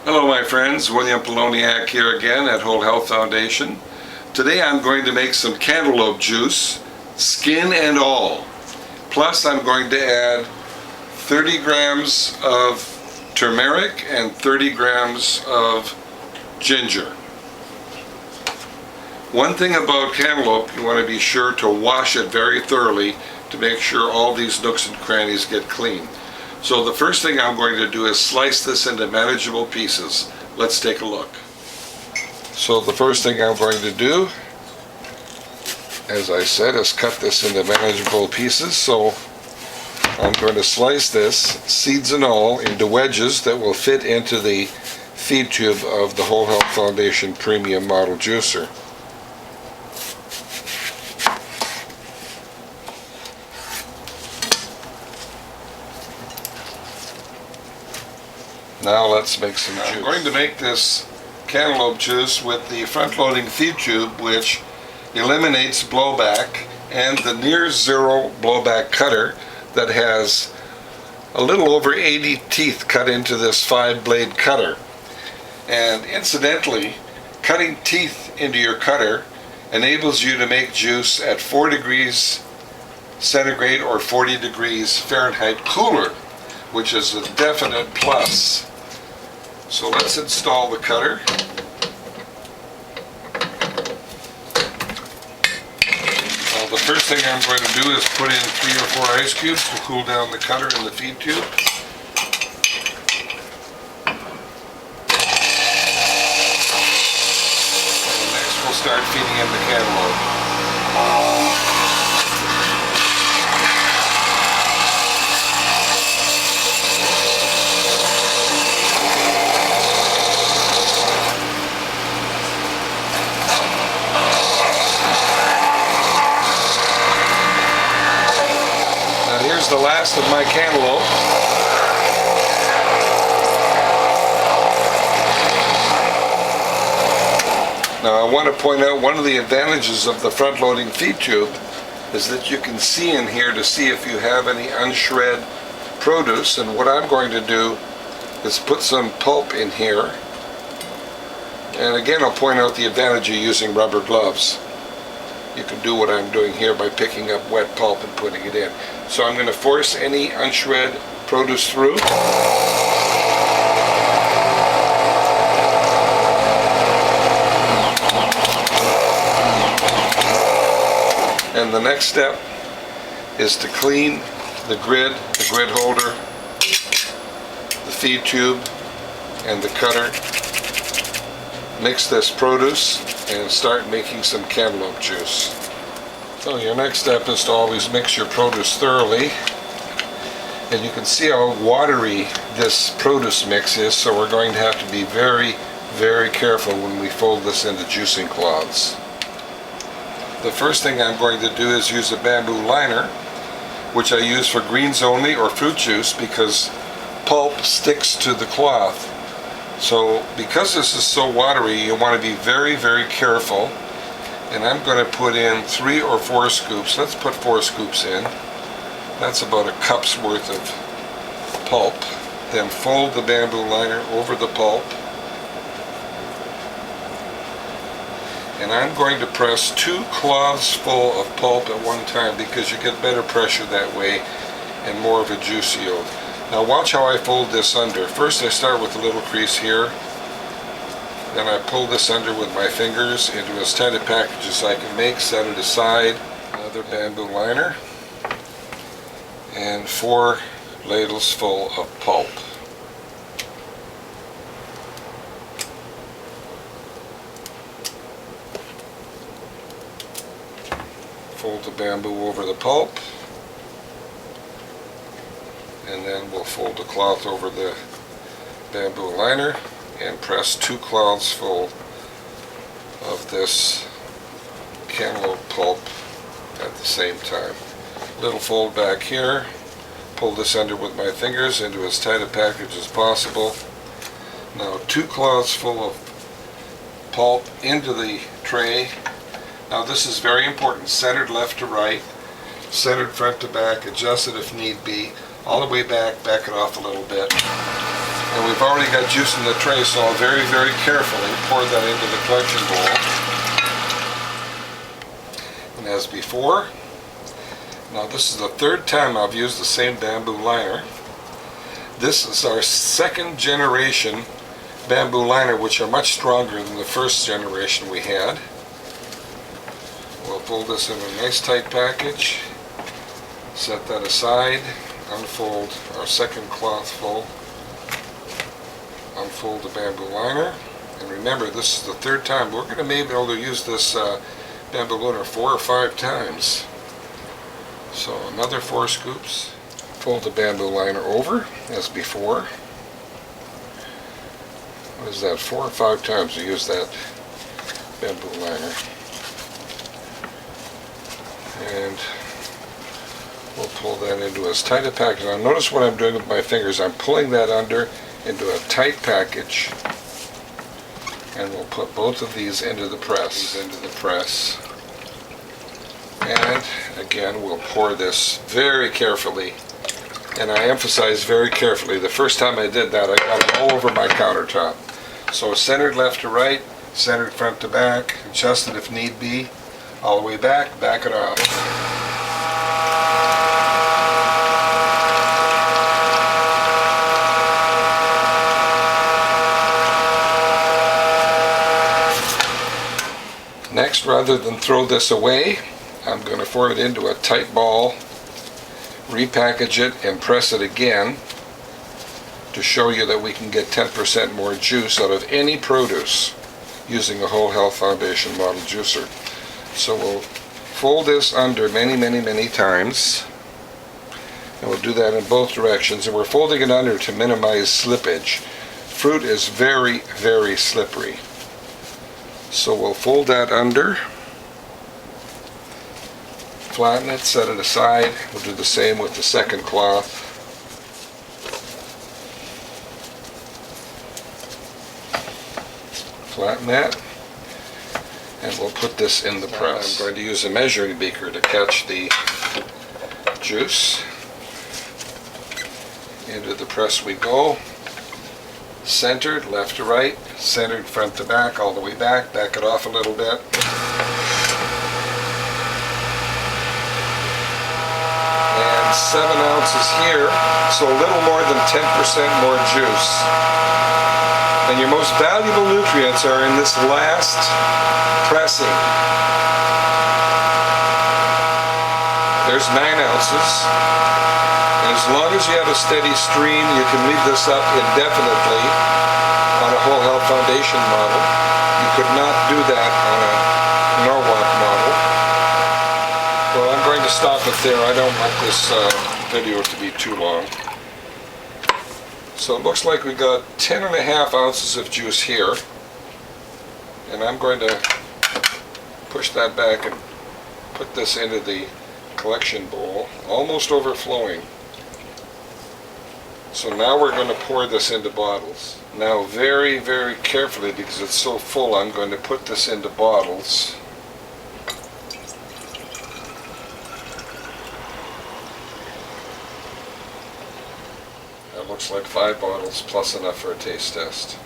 Hello my friends, William Poloniak here again at Whole Health Foundation. Today I'm going to make some cantaloupe juice, skin and all. Plus I'm going to add 30 grams of turmeric and 30 grams of ginger. One thing about cantaloupe, you want to be sure to wash it very thoroughly to make sure all these nooks and crannies get clean. So the first thing I'm going to do is slice this into manageable pieces. Let's take a look. So the first thing I'm going to do, as I said, is cut this into manageable pieces. So I'm going to slice this, seeds and all, into wedges that will fit into the feed tube of the Whole Health Foundation Premium Model Juicer. Now let's make some juice. I'm going to make this cantaloupe juice with the front-loading feed tube, which eliminates blowback, and the near zero blowback cutter that has a little over 80 teeth cut into this 5-blade cutter. And incidentally, cutting teeth into your cutter enables you to make juice at 4 degrees centigrade or 40 degrees Fahrenheit cooler, which is a definite plus. So let's install the cutter. The first thing I'm going to do is put in 3 or 4 ice cubes to cool down the cutter in the feed tube. And next we'll start feeding in the cantaloupe. Here's the last of my cantaloupe. Now I want to point out one of the advantages of the front-loading feed tube is that you can see in here to see if you have any unshred produce, and what I'm going to do is put some pulp in here. And again, I'll point out the advantage of using rubber gloves. You can do what I'm doing here by picking up wet pulp and putting it in. So I'm going to force any unshred produce through. And the next step is to clean the grid holder, the feed tube, and the cutter. Mix this produce and start making some cantaloupe juice. So your next step is to always mix your produce thoroughly, and you can see how watery this produce mix is, so we're going to have to be very, very careful when we fold this into juicing cloths. The first thing I'm going to do is use a bamboo liner, which I use for greens only or fruit juice because pulp sticks to the cloth. So because this is so watery, you want to be very, very careful. And I'm going to put in 3 or 4 scoops. Let's put 4 scoops in. That's about a cup's worth of pulp. Then fold the bamboo liner over the pulp. And I'm going to press 2 cloths full of pulp at one time because you get better pressure that way and more of a juice yield. Now watch how I fold this under. First I start with a little crease here. Then I pull this under with my fingers into as tight a package as I can make, set it aside. Another bamboo liner. And 4 ladles full of pulp. Fold the bamboo over the pulp. And then we'll fold the cloth over the bamboo liner and press 2 cloths full of this cantaloupe pulp at the same time. Little fold back here, pull this under with my fingers into as tight a package as possible. Now 2 cloths full of pulp into the tray. Now this is very important, centered left to right, centered front to back, adjust it if need be, all the way back, back it off a little bit. And we've already got juice in the tray, so I'll very, very carefully pour that into the collection bowl. And as before, now this is the third time I've used the same bamboo liner. This is our second generation bamboo liner, which are much stronger than the first generation we had. We'll fold this in a nice tight package, set that aside, unfold our second cloth full, unfold the bamboo liner, and remember this is the third time. We're going to maybe be able to use this bamboo liner 4 or 5 times. So another 4 scoops. Fold the bamboo liner over as before. What is that, 4 or 5 times to use that bamboo liner. And we'll pull that into as tight a package. Now notice what I'm doing with my fingers. I'm pulling that under into a tight package, and we'll put both of these into the press. And again, we'll pour this very carefully, and I emphasize very carefully. The first time I did that, I got it all over my countertop. So centered left to right, centered front to back, adjusted if need be, all the way back, back it off. Next, rather than throw this away, I'm going to form it into a tight ball, repackage it, and press it again to show you that we can get 10% more juice out of any produce using a Whole Health Foundation model juicer. So we'll fold this under many, many, many times, and we'll do that in both directions, and we're folding it under to minimize slippage. Fruit is very, very slippery. So we'll fold that under, flatten it, set it aside. We'll do the same with the second cloth. Flatten that, and we'll put this in the press. I'm going to use a measuring beaker to catch the juice. Into the press we go. Centered left to right, centered front to back, all the way back. Back it off a little bit. And 7 ounces here, so a little more than 10% more juice. And your most valuable nutrients are in this last pressing. There's 9 ounces. And as long as you have a steady stream, you can leave this up indefinitely on a Whole Health Foundation model. You could not do that on a Norwalk model. Well, I'm going to stop it there. I don't want this video to be too long. So it looks like we got 10.5 ounces of juice here. And I'm going to push that back and put this into the collection bowl, almost overflowing. So now we're going to pour this into bottles. Now very, very carefully, because it's so full, I'm going to put this into bottles. That looks like 5 bottles plus enough for a taste test.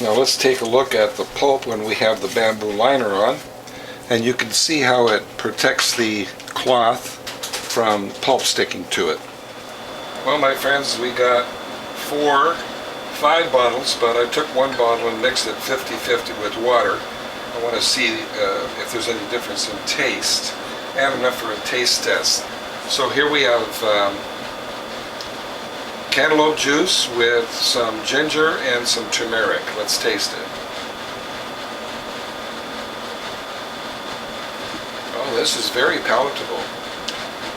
Now let's take a look at the pulp when we have the bamboo liner on, and you can see how it protects the cloth from pulp sticking to it. Well, my friends, we got 5 bottles, but I took 1 bottle and mixed it 50-50 with water. I want to see if there's any difference in taste, and enough for a taste test. So here we have cantaloupe juice with some ginger and some turmeric. Let's taste it. Oh, this is very palatable.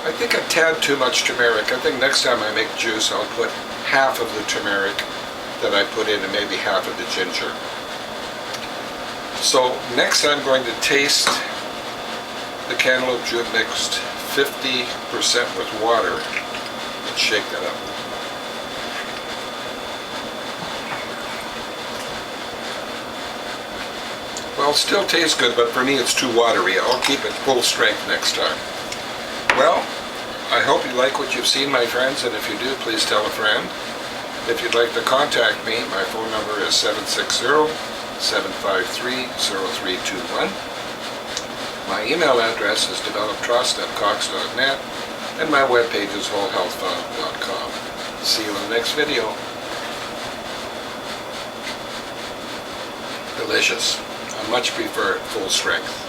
I think a tad too much turmeric. I think next time I make juice, I'll put half of the turmeric that I put in and maybe half of the ginger. So next I'm going to taste the cantaloupe juice mixed 50% with water. Let's shake that up. Well, it still tastes good, but for me it's too watery. I'll keep it full strength next time. Well, I hope you like what you've seen, my friends, and if you do, please tell a friend. If you'd like to contact me, my phone number is 760-753-0321. My email address is developtrust@cox.net, and my webpage is wholehealthfund.com. See you in the next video. Delicious. I much prefer it full strength.